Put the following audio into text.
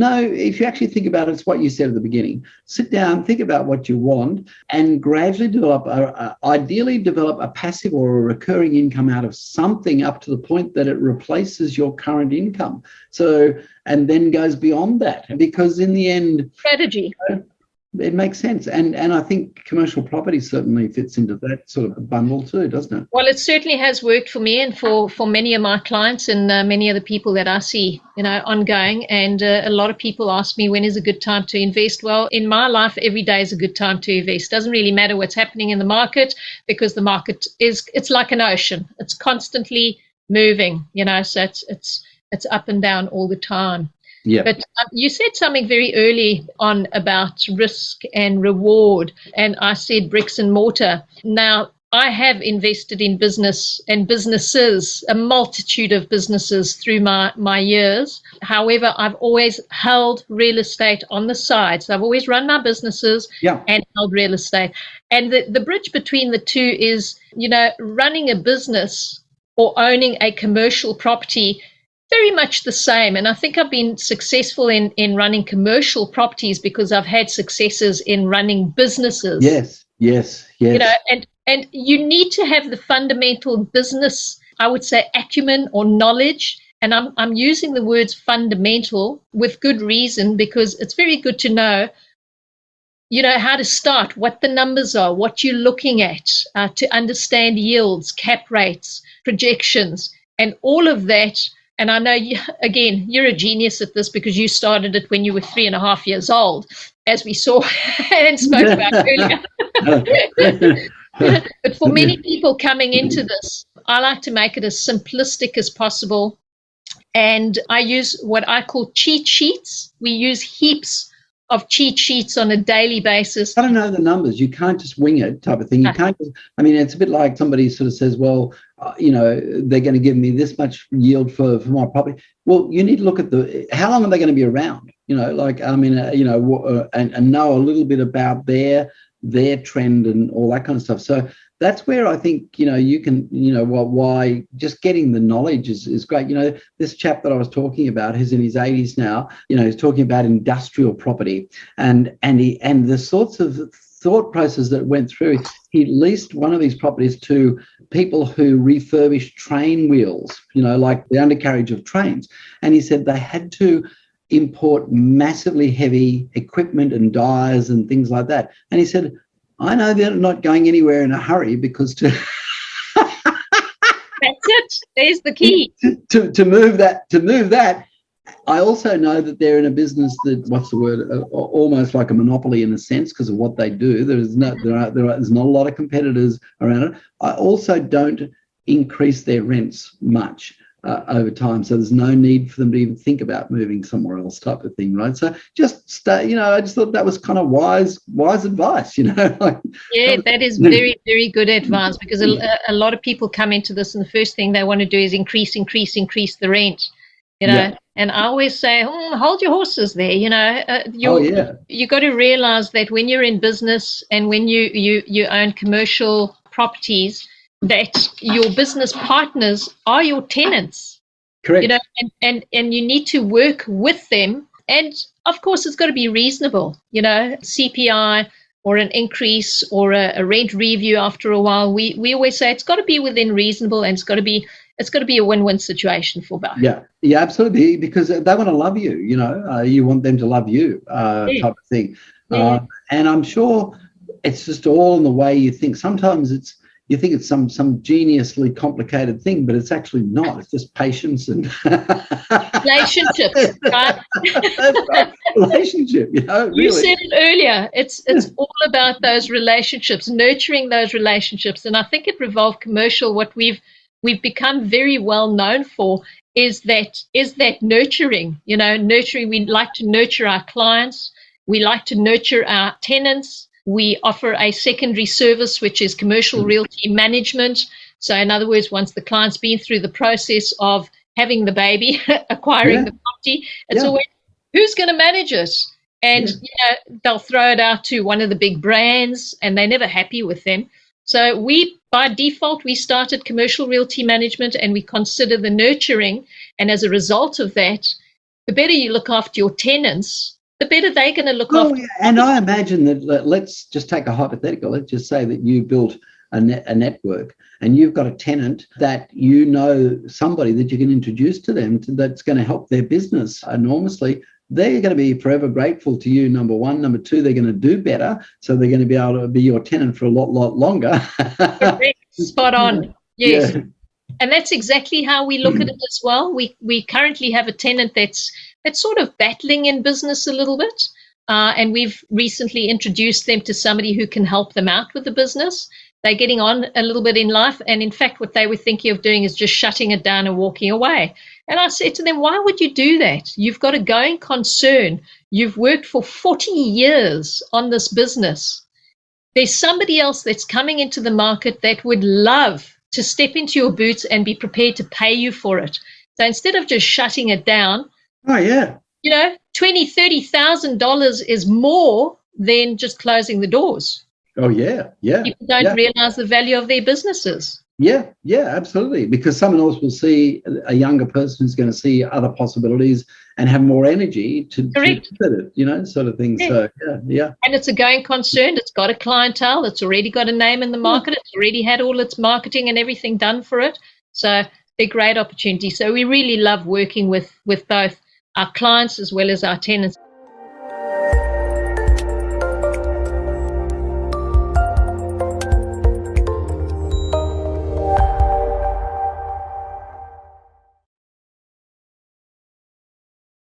No, if you actually think about it, it's what you said at the beginning. Sit down, think about what you want, and gradually ideally develop a passive or a recurring income out of something up to the point that it replaces your current income. So, and then goes beyond that, because in the end, strategy. It makes sense. And I think commercial property certainly fits into that sort of bundle too, doesn't it? Well, it certainly has worked for me and for many of my clients and many of the people that I see, ongoing. And a lot of people ask me, when is a good time to invest? Well, in my life, every day is a good time to invest. Doesn't really matter what's happening in the market, because the market it's like an ocean. It's constantly moving, so it's up and down all the time. Yeah. But you said something very early on about risk and reward, and I said bricks and mortar. Now, I have invested in business and businesses, a multitude of businesses through my years. However, I've always held real estate on the side. So I've always run my businesses and held real estate. And the bridge between the two is, running a business or owning a commercial property, very much the same. And I think I've been successful in running commercial properties because I've had successes in running businesses. Yes. And you need to have the fundamental business, I would say, acumen or knowledge. And I'm using the words fundamental with good reason, because it's very good to know, how to start, what the numbers are, what you're looking at, to understand yields, cap rates, projections, and all of that. And I know, you're a genius at this because you started it when you were 3.5 years old, as we saw and spoke about earlier. But for many people coming into this, I like to make it as simplistic as possible. And I use what I call cheat sheets. We use heaps of cheat sheets on a daily basis. I don't know the numbers. You can't just wing it type of thing. You can't just, it's a bit like somebody sort of says, well, they're going to give me this much yield for my property. Well, you need to look at how long are they going to be around? And know a little bit about their trend and all that kind of stuff. So that's where I think, you can, why just getting the knowledge is great. This chap that I was talking about, who's in his 80s now, he's talking about industrial property and the sorts of thought process that went through. He leased one of these properties to people who refurbish train wheels, like the undercarriage of trains. And he said they had to import massively heavy equipment and dyes and things like that. And he said, I know they're not going anywhere in a hurry because that's it. There's the key. To move that, I also know that they're in a business that, what's the word, almost like a monopoly in a sense because of what they do. There's not a lot of competitors around it. I also don't increase their rents much over time, so there's no need for them to even think about moving somewhere else, type of thing, right? So just stay. I just thought that was kind of wise advice. That is very, very good advice, because a lot of people come into this and the first thing they want to do is increase the rent. And I always say, hold your horses there. You got to realize that when you're in business and when you own commercial properties, that your business partners are your tenants. Correct. And you need to work with them. And of course, it's got to be reasonable. CPI or an increase or a rent review after a while. We always say it's got to be within reasonable, and it's got to be a win-win situation for both. Yeah, absolutely, because they want to love you. You want them to love you, type of thing. Yeah. And I'm sure it's just all in the way you think. Sometimes you think it's some geniusly complicated thing, but it's actually not. It's just patience and relationships, right? That's right. Relationship, really. You said it earlier. It's all about those relationships, nurturing those relationships. And I think at Revolve Commercial, what we've become very well known for is that nurturing. Nurturing. We like to nurture our clients. We like to nurture our tenants. We offer a secondary service, which is commercial realty management. So in other words, once the client's been through the process of having the baby, acquiring the property, it's always, who's going to manage it? And they'll throw it out to one of the big brands, and they're never happy with them. So by default, we started commercial realty management, and we consider the nurturing. And as a result of that, the better you look after your tenants, the better they're going to look Oh, after. yeah. And I imagine that, let's just take a hypothetical. Let's just say that you built a network and you've got a tenant that you know somebody that you can introduce to them that's going to help their business enormously. They're going to be forever grateful to you, number one. Number two, they're going to do better. So they're going to be able to be your tenant for a lot longer. Correct. Spot on. Yes. Yeah. And that's exactly how we look at it as well. We currently have a tenant that's sort of battling in business a little bit. And we've recently introduced them to somebody who can help them out with the business. They're getting on a little bit in life. And in fact, what they were thinking of doing is just shutting it down and walking away. And I said to them, why would you do that? You've got a going concern. You've worked for 40 years on this business. There's somebody else that's coming into the market that would love to step into your boots and be prepared to pay you for it. So instead of just shutting it down, Oh, yeah. $20,000, $30,000 is more than just closing the doors. Oh, yeah. Yeah. People don't realize the value of their businesses. Yeah, absolutely. Because someone else will see a younger person who's going to see other possibilities and have more energy to do it, sort of thing. Yeah. So, yeah. And it's a going concern. It's got a clientele. It's already got a name in the market. It's already had all its marketing and everything done for it. So they're great opportunities. So we really love working with both our clients as well as our tenants.